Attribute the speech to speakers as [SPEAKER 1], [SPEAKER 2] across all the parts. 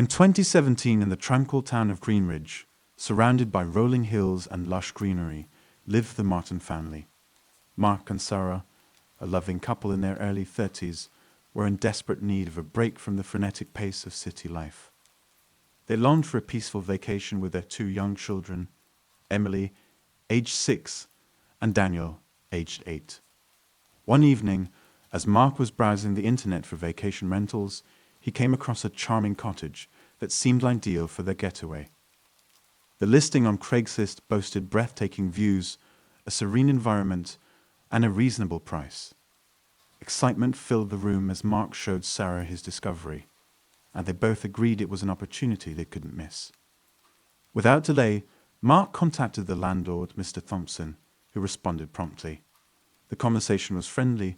[SPEAKER 1] In 2017, in the tranquil town of Greenridge, surrounded by rolling hills and lush greenery, lived the Martin family. Mark and Sarah, a loving couple in their early 30s, were in desperate need of a break from the frenetic pace of city life. They longed for a peaceful vacation with their two young children, Emily, aged 6, and Daniel, aged 8. One evening, as Mark was browsing the internet for vacation rentals, he came across a charming cottage that seemed ideal for their getaway. The listing on Craigslist boasted breathtaking views, a serene environment, and a reasonable price. Excitement filled the room as Mark showed Sarah his discovery, and they both agreed it was an opportunity they couldn't miss. Without delay, Mark contacted the landlord, Mr. Thompson, who responded promptly. The conversation was friendly,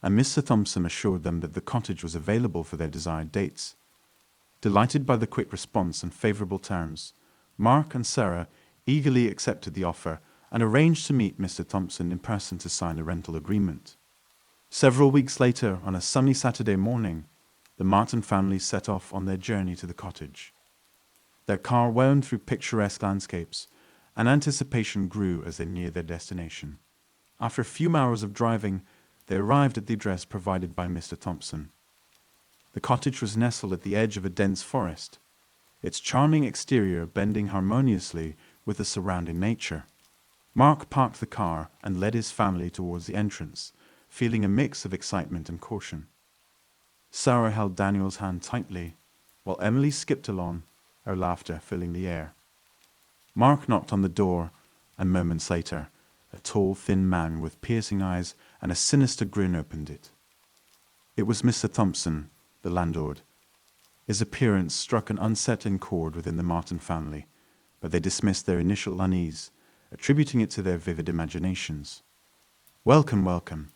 [SPEAKER 1] and Mr. Thompson assured them that the cottage was available for their desired dates. Delighted by the quick response and favorable terms, Mark and Sarah eagerly accepted the offer and arranged to meet Mr. Thompson in person to sign a rental agreement. Several weeks later, on a sunny Saturday morning, the Martin family set off on their journey to the cottage. Their car wound through picturesque landscapes, and anticipation grew as they neared their destination. After a few hours of driving, they arrived at the address provided by Mr. Thompson. The cottage was nestled at the edge of a dense forest, its charming exterior blending harmoniously with the surrounding nature. Mark parked the car and led his family towards the entrance, feeling a mix of excitement and caution. Sarah held Daniel's hand tightly, while Emily skipped along, her laughter filling the air. Mark knocked on the door, and moments later, a tall, thin man with piercing eyes and a sinister grin opened it. It was Mr. Thompson, the landlord. His appearance struck an unsettling chord within the Martin family, but they dismissed their initial unease, attributing it to their vivid imaginations. "Welcome, welcome."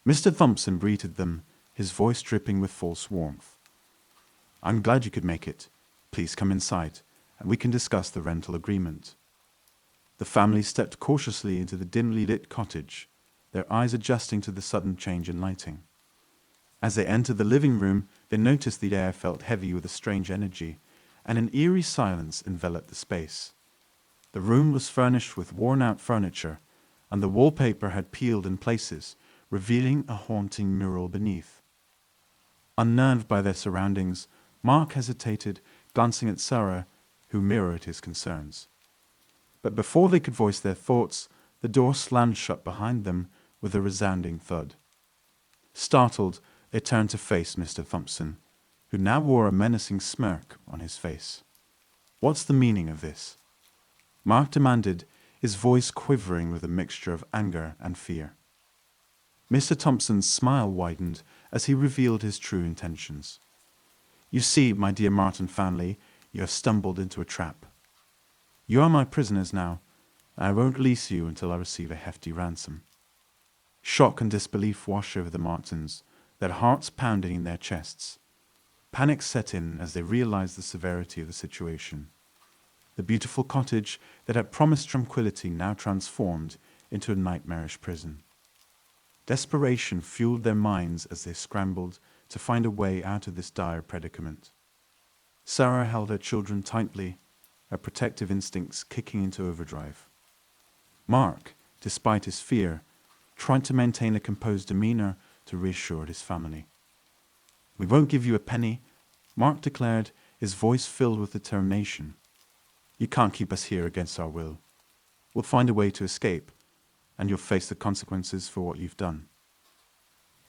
[SPEAKER 1] Mr. Thompson greeted them, his voice dripping with false warmth. "I'm glad you could make it. Please come inside, and we can discuss the rental agreement." The family stepped cautiously into the dimly lit cottage, their eyes adjusting to the sudden change in lighting. As they entered the living room, they noticed the air felt heavy with a strange energy, and an eerie silence enveloped the space. The room was furnished with worn-out furniture, and the wallpaper had peeled in places, revealing a haunting mural beneath. Unnerved by their surroundings, Mark hesitated, glancing at Sarah, who mirrored his concerns. But before they could voice their thoughts, the door slammed shut behind them with a resounding thud. Startled, they turned to face Mr. Thompson, who now wore a menacing smirk on his face. "What's the meaning of this?" Mark demanded, his voice quivering with a mixture of anger and fear. Mr. Thompson's smile widened as he revealed his true intentions. "You see, my dear Martin family, you have stumbled into a trap. You are my prisoners now, and I won't release you until I receive a hefty ransom." Shock and disbelief washed over the Martins, their hearts pounding in their chests. Panic set in as they realized the severity of the situation. The beautiful cottage that had promised tranquility now transformed into a nightmarish prison. Desperation fueled their minds as they scrambled to find a way out of this dire predicament. Sarah held her children tightly, her protective instincts kicking into overdrive. Mark, despite his fear, tried to maintain a composed demeanor to reassure his family. "We won't give you a penny," Mark declared, his voice filled with determination. "You can't keep us here against our will. We'll find a way to escape, and you'll face the consequences for what you've done."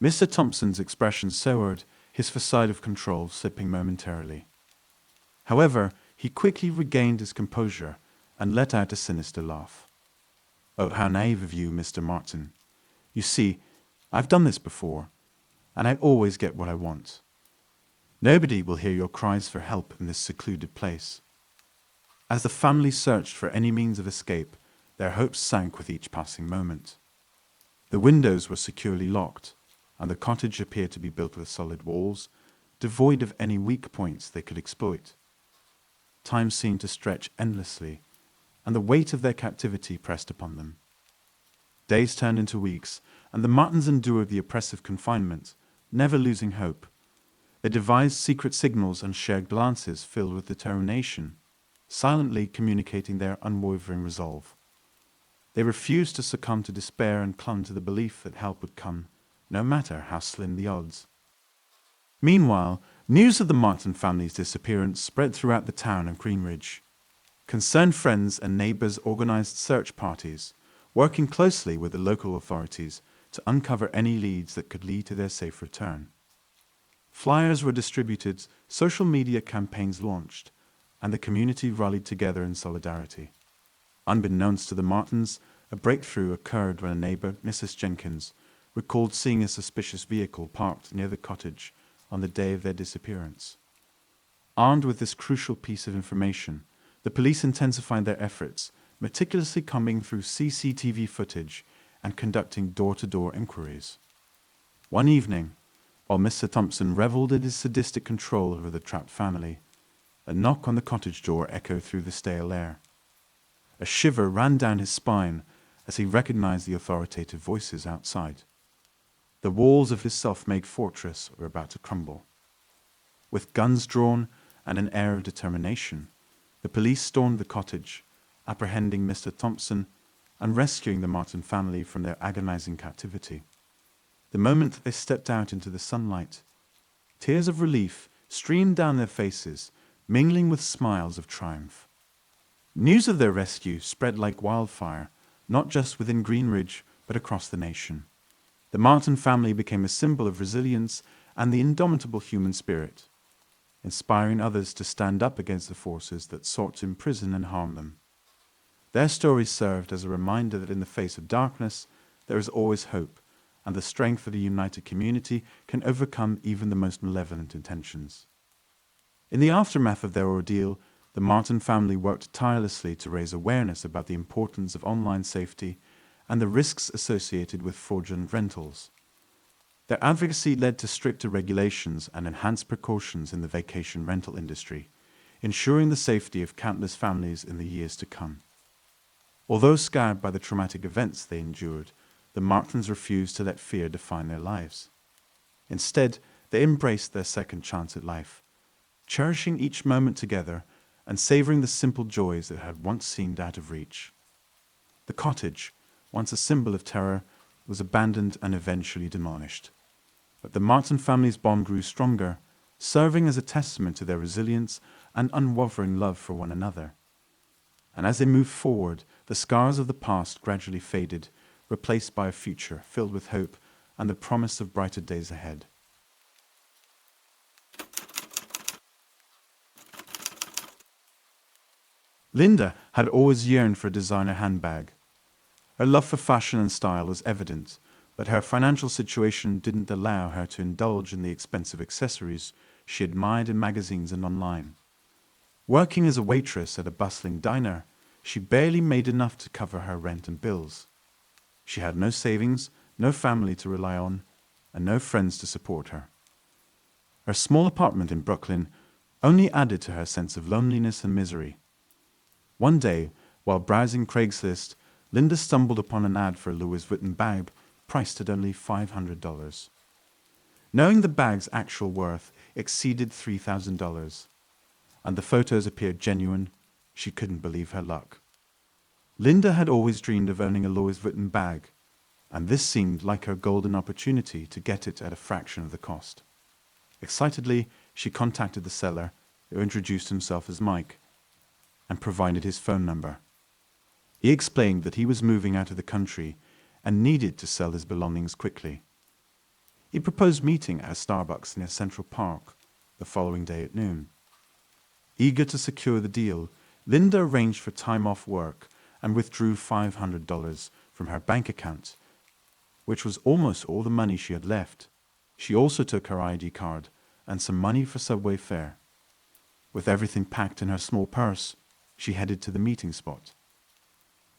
[SPEAKER 1] Mr. Thompson's expression soured, his facade of control slipping momentarily. However, he quickly regained his composure and let out a sinister laugh. "Oh, how naive of you, Mr. Martin. You see, I've done this before, and I always get what I want. Nobody will hear your cries for help in this secluded place." As the family searched for any means of escape, their hopes sank with each passing moment. The windows were securely locked, and the cottage appeared to be built with solid walls, devoid of any weak points they could exploit. Time seemed to stretch endlessly, and the weight of their captivity pressed upon them. Days turned into weeks, and the Martins endured the oppressive confinement, never losing hope. They devised secret signals and shared glances filled with determination, silently communicating their unwavering resolve. They refused to succumb to despair and clung to the belief that help would come, no matter how slim the odds. Meanwhile, news of the Martin family's disappearance spread throughout the town of Greenridge. Concerned friends and neighbors organized search parties, working closely with the local authorities to uncover any leads that could lead to their safe return. Flyers were distributed, social media campaigns launched, and the community rallied together in solidarity. Unbeknownst to the Martins, a breakthrough occurred when a neighbor, Mrs. Jenkins, recalled seeing a suspicious vehicle parked near the cottage on the day of their disappearance. Armed with this crucial piece of information, the police intensified their efforts, meticulously combing through CCTV footage and conducting door-to-door inquiries. One evening, while Mr. Thompson reveled in his sadistic control over the trapped family, a knock on the cottage door echoed through the stale air. A shiver ran down his spine as he recognized the authoritative voices outside. The walls of his self-made fortress were about to crumble. With guns drawn and an air of determination, the police stormed the cottage, apprehending Mr. Thompson and rescuing the Martin family from their agonizing captivity. The moment that they stepped out into the sunlight, tears of relief streamed down their faces, mingling with smiles of triumph. News of their rescue spread like wildfire, not just within Greenridge, but across the nation. The Martin family became a symbol of resilience and the indomitable human spirit, inspiring others to stand up against the forces that sought to imprison and harm them. Their stories served as a reminder that in the face of darkness, there is always hope, and the strength of a united community can overcome even the most malevolent intentions. In the aftermath of their ordeal, the Martin family worked tirelessly to raise awareness about the importance of online safety and the risks associated with fraudulent rentals. Their advocacy led to stricter regulations and enhanced precautions in the vacation rental industry, ensuring the safety of countless families in the years to come. Although scarred by the traumatic events they endured, the Martins refused to let fear define their lives. Instead, they embraced their second chance at life, cherishing each moment together and savoring the simple joys that had once seemed out of reach. The cottage, once a symbol of terror, was abandoned and eventually demolished. But the Martin family's bond grew stronger, serving as a testament to their resilience and unwavering love for one another. And as they moved forward, the scars of the past gradually faded, replaced by a future filled with hope and the promise of brighter days ahead. Linda had always yearned for a designer handbag. Her love for fashion and style was evident, but her financial situation didn't allow her to indulge in the expensive accessories she admired in magazines and online. Working as a waitress at a bustling diner, she barely made enough to cover her rent and bills. She had no savings, no family to rely on, and no friends to support her. Her small apartment in Brooklyn only added to her sense of loneliness and misery. One day, while browsing Craigslist, Linda stumbled upon an ad for a Louis Vuitton bag priced at only $500. Knowing the bag's actual worth exceeded $3,000, and the photos appeared genuine, she couldn't believe her luck. Linda had always dreamed of owning a Louis Vuitton bag, and this seemed like her golden opportunity to get it at a fraction of the cost. Excitedly, she contacted the seller, who introduced himself as Mike, and provided his phone number. He explained that he was moving out of the country and needed to sell his belongings quickly. He proposed meeting at a Starbucks near Central Park the following day at noon. Eager to secure the deal, Linda arranged for time off work and withdrew $500 from her bank account, which was almost all the money she had left. She also took her ID card and some money for subway fare. With everything packed in her small purse, she headed to the meeting spot.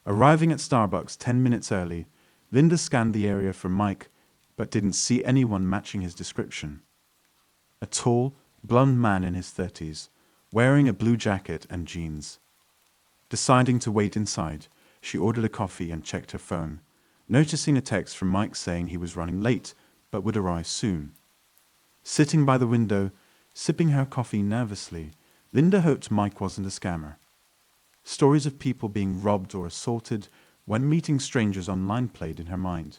[SPEAKER 1] Arriving at Starbucks 10 minutes early, Linda scanned the area for Mike, but didn't see anyone matching his description. A tall, blond man in his 30s, wearing a blue jacket and jeans. Deciding to wait inside, she ordered a coffee and checked her phone, noticing a text from Mike saying he was running late, but would arrive soon. Sitting by the window, sipping her coffee nervously, Linda hoped Mike wasn't a scammer. Stories of people being robbed or assaulted when meeting strangers online played in her mind.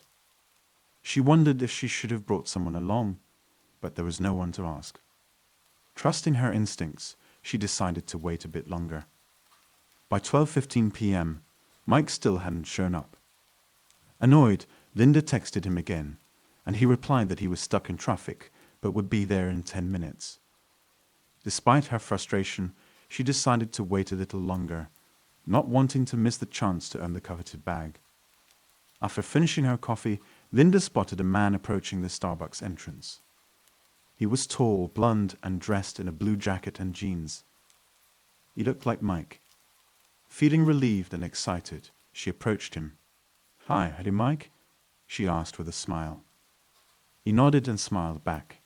[SPEAKER 1] She wondered if she should have brought someone along, but there was no one to ask. Trusting her instincts, she decided to wait a bit longer. By 12:15 p.m., Mike still hadn't shown up. Annoyed, Linda texted him again, and he replied that he was stuck in traffic, but would be there in 10 minutes. Despite her frustration, she decided to wait a little longer, not wanting to miss the chance to earn the coveted bag. After finishing her coffee, Linda spotted a man approaching the Starbucks entrance. He was tall, blond, and dressed in a blue jacket and jeans. He looked like Mike. Feeling relieved and excited, she approached him. "Hi, howdy, Mike?" she asked with a smile. He nodded and smiled back.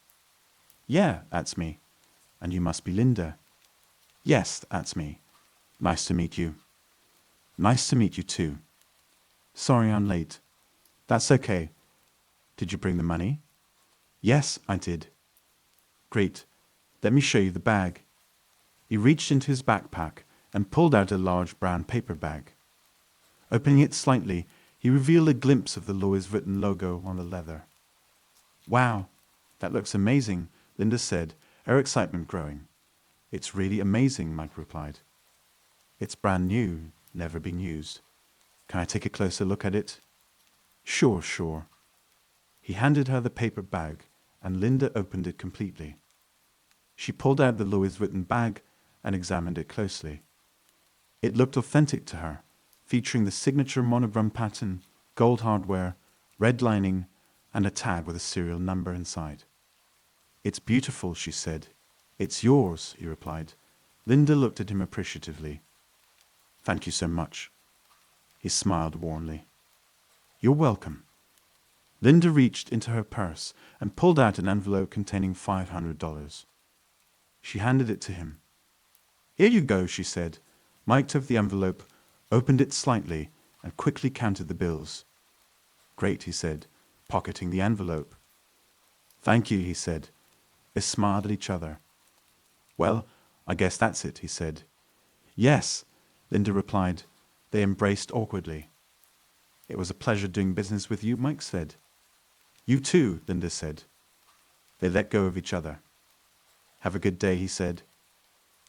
[SPEAKER 1] "Yeah, that's me. And you must be Linda." "Yes, that's me. Nice to meet you." "Nice to meet you too. Sorry I'm late." "That's okay. Did you bring the money?" "Yes, I did." "Great. Let me show you the bag." He reached into his backpack and pulled out a large brown paper bag. Opening it slightly, he revealed a glimpse of the Louis Vuitton logo on the leather. "Wow, that looks amazing," Linda said, her excitement growing. "It's really amazing," Mike replied. "It's brand new, never been used. Can I take a closer look at it?" Sure. He handed her the paper bag, and Linda opened it completely. She pulled out the Louis Vuitton bag and examined it closely. It looked authentic to her, featuring the signature monogram pattern, gold hardware, red lining, and a tag with a serial number inside. "It's beautiful," she said. "It's yours," he replied. Linda looked at him appreciatively. "Thank you so much." He smiled warmly. "You're welcome." Linda reached into her purse and pulled out an envelope containing $500. She handed it to him. "Here you go," she said. Mike took the envelope, opened it slightly, and quickly counted the bills. "Great," he said, pocketing the envelope. "Thank you," he said. They smiled at each other. "Well, I guess that's it," he said. "Yes," Linda replied. They embraced awkwardly. "It was a pleasure doing business with you," Mike said. "You too," Linda said. They let go of each other. "Have a good day," he said.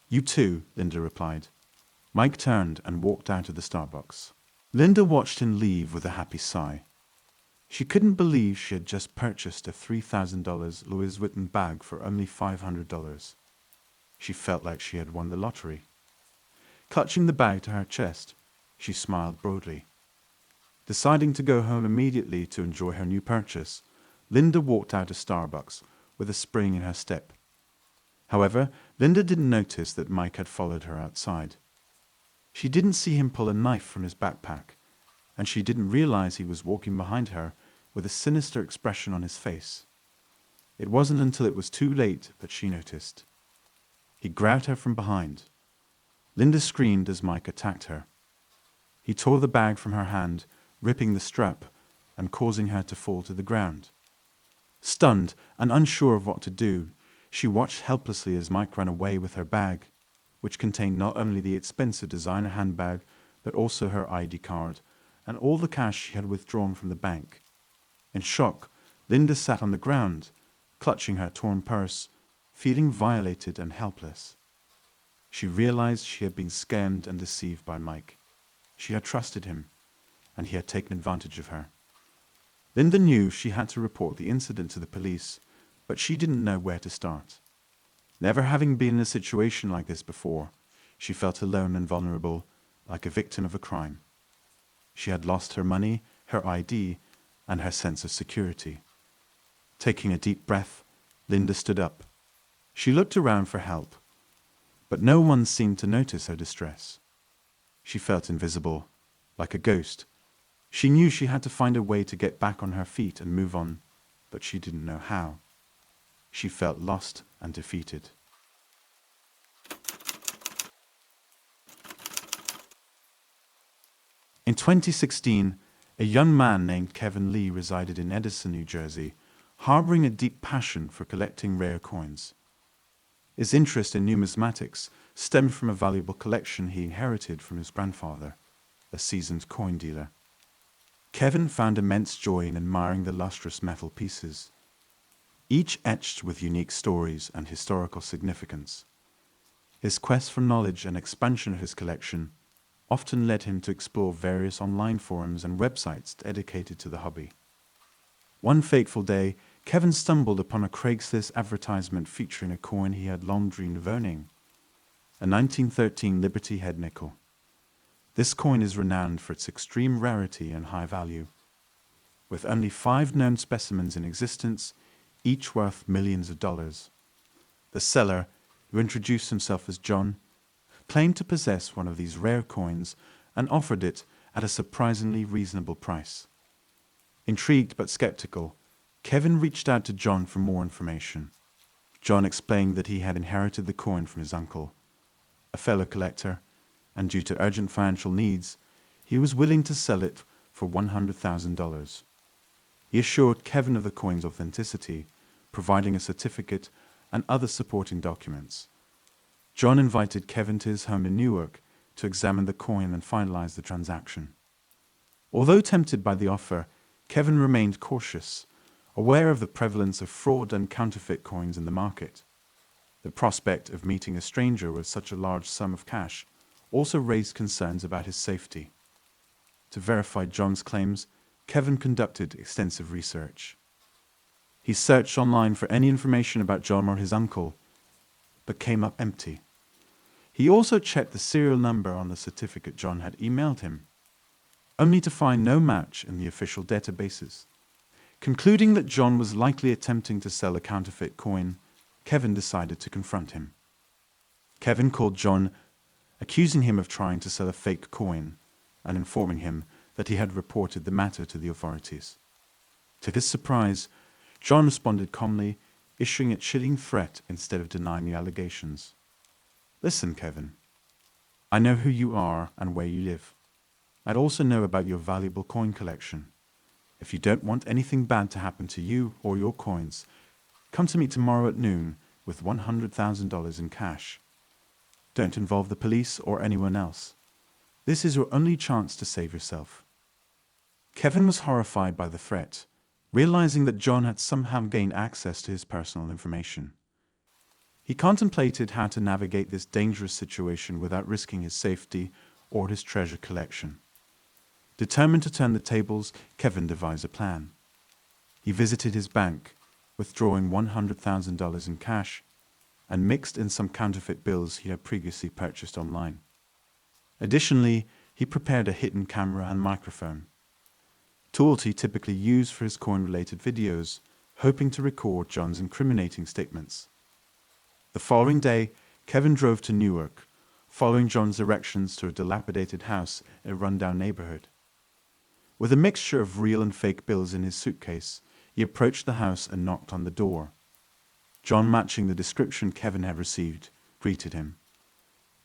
[SPEAKER 1] "You too," Linda replied. Mike turned and walked out of the Starbucks. Linda watched him leave with a happy sigh. She couldn't believe she had just purchased a $3,000 Louis Vuitton bag for only $500. She felt like she had won the lottery. Clutching the bag to her chest, she smiled broadly. Deciding to go home immediately to enjoy her new purchase, Linda walked out of Starbucks with a spring in her step. However, Linda didn't notice that Mike had followed her outside. She didn't see him pull a knife from his backpack, and she didn't realize he was walking behind her with a sinister expression on his face. It wasn't until it was too late that she noticed. He grabbed her from behind. Linda screamed as Mike attacked her. He tore the bag from her hand, ripping the strap and causing her to fall to the ground. Stunned and unsure of what to do, she watched helplessly as Mike ran away with her bag, which contained not only the expensive designer handbag, but also her ID card and all the cash she had withdrawn from the bank. In shock, Linda sat on the ground, clutching her torn purse, feeling violated and helpless. She realized she had been scammed and deceived by Mike. She had trusted him, and he had taken advantage of her. Linda knew she had to report the incident to the police, but she didn't know where to start. Never having been in a situation like this before, she felt alone and vulnerable, like a victim of a crime. She had lost her money, her ID, and her sense of security. Taking a deep breath, Linda stood up. She looked around for help, but no one seemed to notice her distress. She felt invisible, like a ghost. She knew she had to find a way to get back on her feet and move on, but she didn't know how. She felt lost and defeated. In 2016, a young man named Kevin Lee resided in Edison, New Jersey, harboring a deep passion for collecting rare coins. His interest in numismatics stemmed from a valuable collection he inherited from his grandfather, a seasoned coin dealer. Kevin found immense joy in admiring the lustrous metal pieces, each etched with unique stories and historical significance. His quest for knowledge and expansion of his collection often led him to explore various online forums and websites dedicated to the hobby. One fateful day, Kevin stumbled upon a Craigslist advertisement featuring a coin he had long dreamed of owning, a 1913 Liberty head nickel. This coin is renowned for its extreme rarity and high value. With only 5 known specimens in existence, each worth millions of dollars. The seller, who introduced himself as John, claimed to possess one of these rare coins and offered it at a surprisingly reasonable price. Intrigued but skeptical, Kevin reached out to John for more information. John explained that he had inherited the coin from his uncle, a fellow collector, and due to urgent financial needs, he was willing to sell it for $100,000. He assured Kevin of the coin's authenticity, providing a certificate and other supporting documents. John invited Kevin to his home in Newark to examine the coin and finalize the transaction. Although tempted by the offer, Kevin remained cautious, aware of the prevalence of fraud and counterfeit coins in the market. The prospect of meeting a stranger with such a large sum of cash also raised concerns about his safety. To verify John's claims, Kevin conducted extensive research. He searched online for any information about John or his uncle, but came up empty. He also checked the serial number on the certificate John had emailed him, only to find no match in the official databases. Concluding that John was likely attempting to sell a counterfeit coin, Kevin decided to confront him. Kevin called John, accusing him of trying to sell a fake coin and informing him that he had reported the matter to the authorities. To his surprise, John responded calmly, issuing a chilling threat instead of denying the allegations. "Listen, Kevin. I know who you are and where you live. I'd also know about your valuable coin collection. If you don't want anything bad to happen to you or your coins, come to me tomorrow at noon with $100,000 in cash. Don't involve the police or anyone else. This is your only chance to save yourself." Kevin was horrified by the threat, realizing that John had somehow gained access to his personal information. He contemplated how to navigate this dangerous situation without risking his safety or his treasure collection. Determined to turn the tables, Kevin devised a plan. He visited his bank, withdrawing $100,000 in cash, and mixed in some counterfeit bills he had previously purchased online. Additionally, he prepared a hidden camera and microphone, tools he typically used for his coin-related videos, hoping to record John's incriminating statements. The following day, Kevin drove to Newark, following John's directions to a dilapidated house in a rundown neighborhood. With a mixture of real and fake bills in his suitcase, he approached the house and knocked on the door. John, matching the description Kevin had received, greeted him.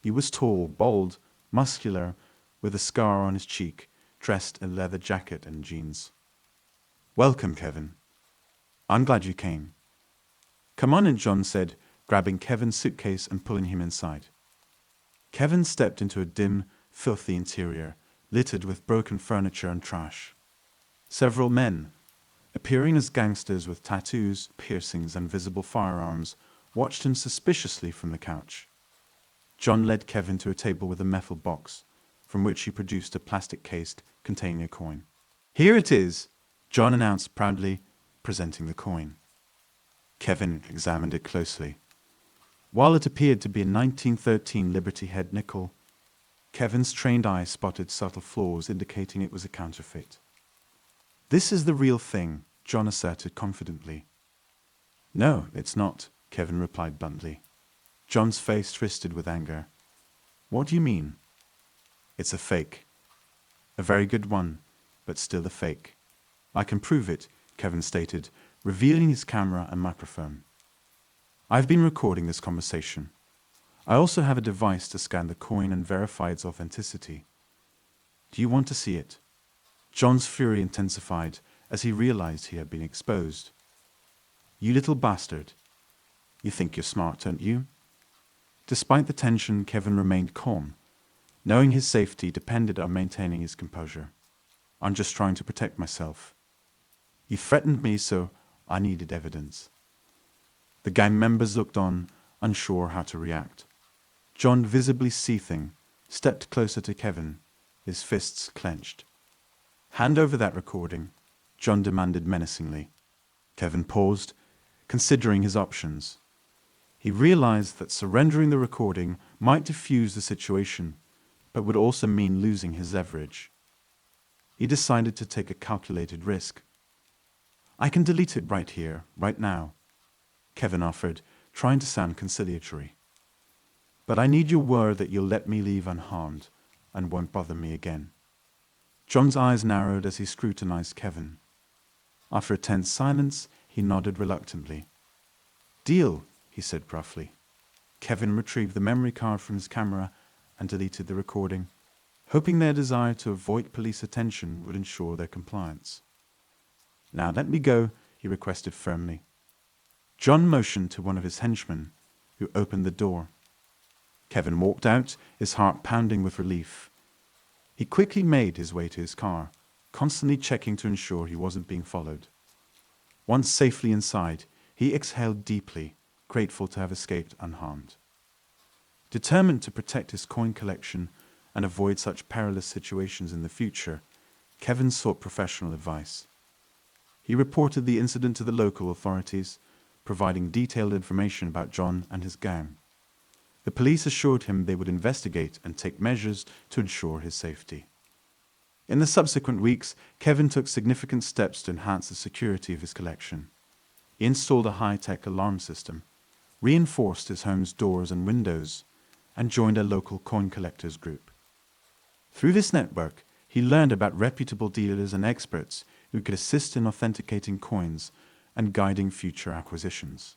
[SPEAKER 1] He was tall, bald, muscular, with a scar on his cheek, dressed in a leather jacket and jeans. "Welcome, Kevin. I'm glad you came." "Come on in," John said, grabbing Kevin's suitcase and pulling him inside. Kevin stepped into a dim, filthy interior, littered with broken furniture and trash. Several men, appearing as gangsters with tattoos, piercings, and visible firearms, watched him suspiciously from the couch. John led Kevin to a table with a metal box, from which he produced a plastic case containing a coin. "Here it is," John announced proudly, presenting the coin. Kevin examined it closely. While it appeared to be a 1913 Liberty head nickel, Kevin's trained eye spotted subtle flaws indicating it was a counterfeit. "This is the real thing," John asserted confidently. "No, it's not," Kevin replied bluntly. John's face twisted with anger. "What do you mean?" "It's a fake. A very good one, but still a fake. I can prove it," Kevin stated, revealing his camera and microphone. "I've been recording this conversation. I also have a device to scan the coin and verify its authenticity. Do you want to see it?" John's fury intensified as he realized he had been exposed. "You little bastard. You think you're smart, don't you?" Despite the tension, Kevin remained calm, knowing his safety depended on maintaining his composure. "I'm just trying to protect myself. You threatened me, so I needed evidence." The gang members looked on, unsure how to react. John, visibly seething, stepped closer to Kevin, his fists clenched. "Hand over that recording," John demanded menacingly. Kevin paused, considering his options. He realized that surrendering the recording might defuse the situation, but would also mean losing his leverage. He decided to take a calculated risk. "I can delete it right here, right now," Kevin offered, trying to sound conciliatory. "But I need your word that you'll let me leave unharmed and won't bother me again." John's eyes narrowed as he scrutinized Kevin. After a tense silence, he nodded reluctantly. "Deal," he said gruffly. Kevin retrieved the memory card from his camera and deleted the recording, hoping their desire to avoid police attention would ensure their compliance. "Now let me go," he requested firmly. John motioned to one of his henchmen, who opened the door. Kevin walked out, his heart pounding with relief. He quickly made his way to his car, constantly checking to ensure he wasn't being followed. Once safely inside, he exhaled deeply, grateful to have escaped unharmed. Determined to protect his coin collection and avoid such perilous situations in the future, Kevin sought professional advice. He reported the incident to the local authorities, providing detailed information about John and his gang. The police assured him they would investigate and take measures to ensure his safety. In the subsequent weeks, Kevin took significant steps to enhance the security of his collection. He installed a high-tech alarm system, reinforced his home's doors and windows, and joined a local coin collectors group. Through this network, he learned about reputable dealers and experts who could assist in authenticating coins and guiding future acquisitions.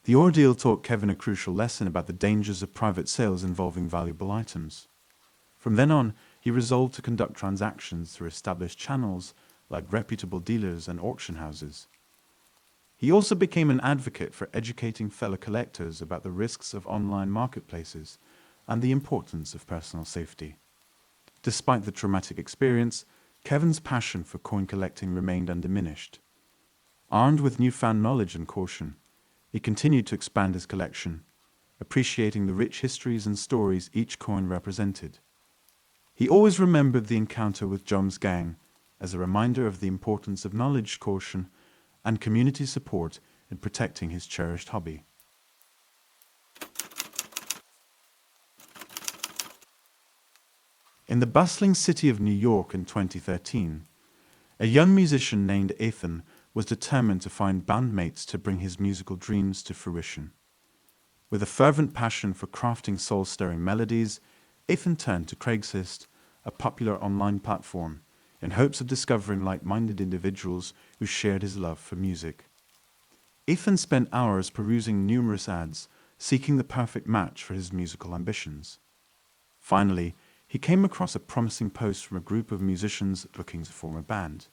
[SPEAKER 1] The ordeal taught Kevin a crucial lesson about the dangers of private sales involving valuable items. From then on, he resolved to conduct transactions through established channels like reputable dealers and auction houses. He also became an advocate for educating fellow collectors about the risks of online marketplaces and the importance of personal safety. Despite the traumatic experience, Kevin's passion for coin collecting remained undiminished. Armed with newfound knowledge and caution, he continued to expand his collection, appreciating the rich histories and stories each coin represented. He always remembered the encounter with John's gang as a reminder of the importance of knowledge, caution, and community support in protecting his cherished hobby. In the bustling city of New York in 2013, a young musician named Ethan was determined to find bandmates to bring his musical dreams to fruition. With a fervent passion for crafting soul-stirring melodies, Ethan turned to Craigslist, a popular online platform, in hopes of discovering like-minded individuals who shared his love for music. Ethan spent hours perusing numerous ads, seeking the perfect match for his musical ambitions. Finally, he came across a promising post from a group of musicians looking to form a band.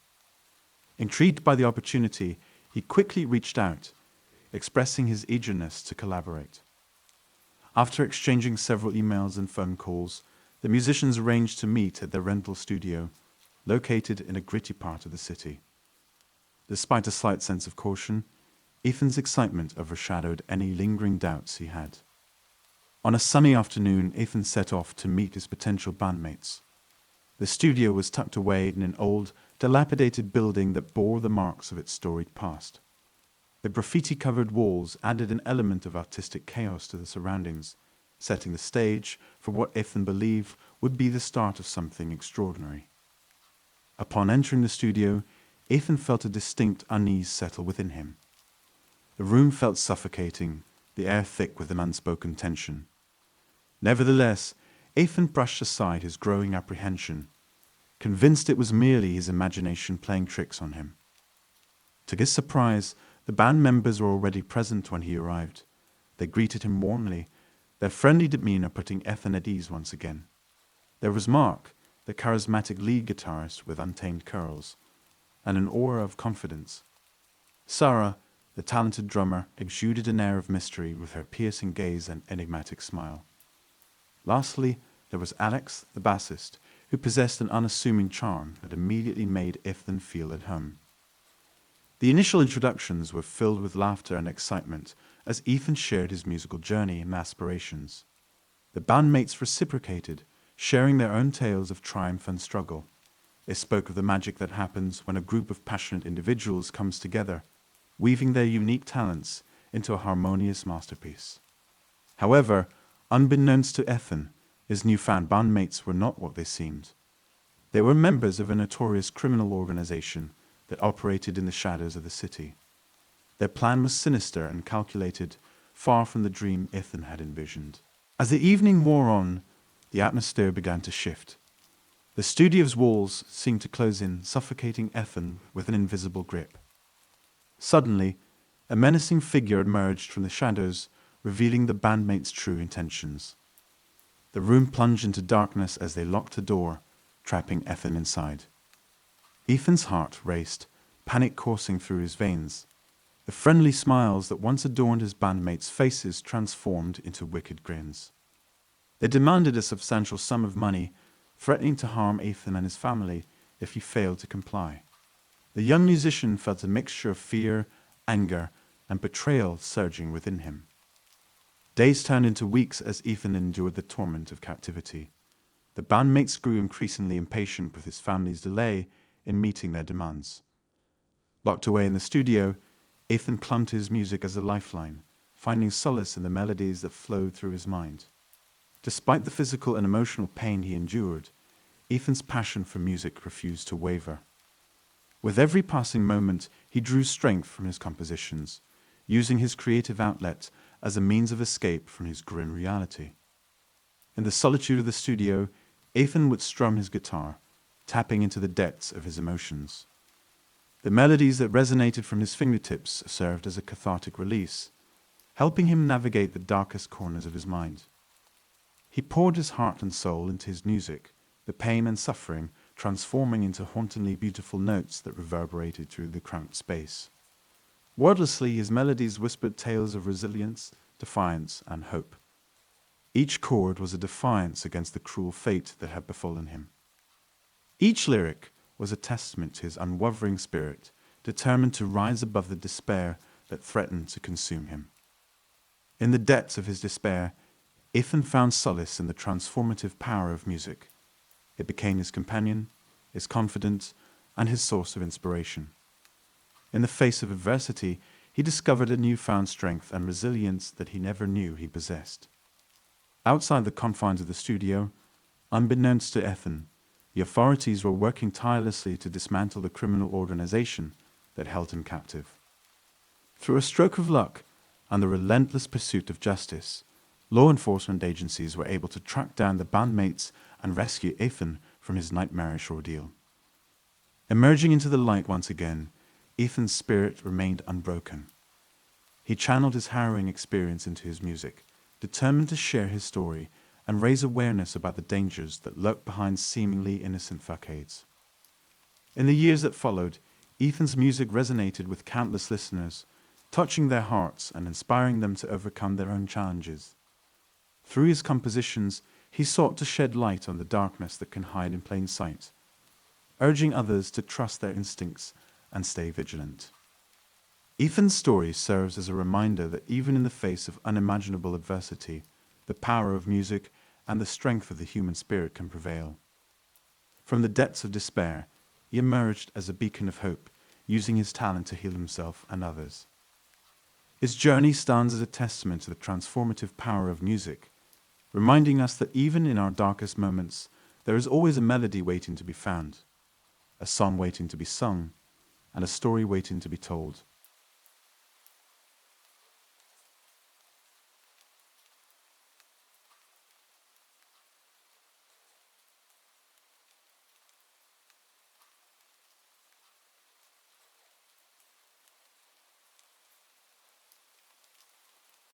[SPEAKER 1] Intrigued by the opportunity, he quickly reached out, expressing his eagerness to collaborate. After exchanging several emails and phone calls, the musicians arranged to meet at their rental studio, located in a gritty part of the city. Despite a slight sense of caution, Ethan's excitement overshadowed any lingering doubts he had. On a sunny afternoon, Ethan set off to meet his potential bandmates. The studio was tucked away in an old, dilapidated building that bore the marks of its storied past. The graffiti-covered walls added an element of artistic chaos to the surroundings, setting the stage for what Ethan believed would be the start of something extraordinary. Upon entering the studio, Ethan felt a distinct unease settle within him. The room felt suffocating, the air thick with an unspoken tension. Nevertheless, Ethan brushed aside his growing apprehension, convinced it was merely his imagination playing tricks on him. To his surprise, the band members were already present when he arrived. They greeted him warmly, their friendly demeanor putting Ethan at ease once again. There was Mark, the charismatic lead guitarist with untamed curls, and an aura of confidence. Sarah, The talented drummer exuded an air of mystery with her piercing gaze and enigmatic smile. Lastly, there was Alex, the bassist, who possessed an unassuming charm that immediately made Ethan feel at home. The initial introductions were filled with laughter and excitement as Ethan shared his musical journey and aspirations. The bandmates reciprocated, sharing their own tales of triumph and struggle. They spoke of the magic that happens when a group of passionate individuals comes together, weaving their unique talents into a harmonious masterpiece. However, unbeknownst to Ethan, his newfound bandmates were not what they seemed. They were members of a notorious criminal organization that operated in the shadows of the city. Their plan was sinister and calculated, far from the dream Ethan had envisioned. As the evening wore on, the atmosphere began to shift. The studio's walls seemed to close in, suffocating Ethan with an invisible grip. Suddenly, a menacing figure emerged from the shadows, revealing the bandmates' true intentions. The room plunged into darkness as they locked the door, trapping Ethan inside. Ethan's heart raced, panic coursing through his veins. The friendly smiles that once adorned his bandmates' faces transformed into wicked grins. They demanded a substantial sum of money, threatening to harm Ethan and his family if he failed to comply. The young musician felt a mixture of fear, anger, and betrayal surging within him. Days turned into weeks as Ethan endured the torment of captivity. The bandmates grew increasingly impatient with his family's delay in meeting their demands. Locked away in the studio, Ethan clung to his music as a lifeline, finding solace in the melodies that flowed through his mind. Despite the physical and emotional pain he endured, Ethan's passion for music refused to waver. With every passing moment, he drew strength from his compositions, using his creative outlet as a means of escape from his grim reality. In the solitude of the studio, Ethan would strum his guitar, tapping into the depths of his emotions. The melodies that resonated from his fingertips served as a cathartic release, helping him navigate the darkest corners of his mind. He poured his heart and soul into his music, the pain and suffering transforming into hauntingly beautiful notes that reverberated through the cramped space. Wordlessly, his melodies whispered tales of resilience, defiance, and hope. Each chord was a defiance against the cruel fate that had befallen him. Each lyric was a testament to his unwavering spirit, determined to rise above the despair that threatened to consume him. In the depths of his despair, Ethan found solace in the transformative power of music. It became his companion, his confidant, and his source of inspiration. In the face of adversity, he discovered a newfound strength and resilience that he never knew he possessed. Outside the confines of the studio, unbeknownst to Ethan, the authorities were working tirelessly to dismantle the criminal organization that held him captive. Through a stroke of luck and the relentless pursuit of justice, law enforcement agencies were able to track down the bandmates and rescue Ethan from his nightmarish ordeal. Emerging into the light once again, Ethan's spirit remained unbroken. He channeled his harrowing experience into his music, determined to share his story and raise awareness about the dangers that lurk behind seemingly innocent facades. In the years that followed, Ethan's music resonated with countless listeners, touching their hearts and inspiring them to overcome their own challenges. Through his compositions, he sought to shed light on the darkness that can hide in plain sight, urging others to trust their instincts and stay vigilant. Ethan's story serves as a reminder that even in the face of unimaginable adversity, the power of music and the strength of the human spirit can prevail. From the depths of despair, he emerged as a beacon of hope, using his talent to heal himself and others. His journey stands as a testament to the transformative power of music, reminding us that even in our darkest moments, there is always a melody waiting to be found, a song waiting to be sung, and a story waiting to be told.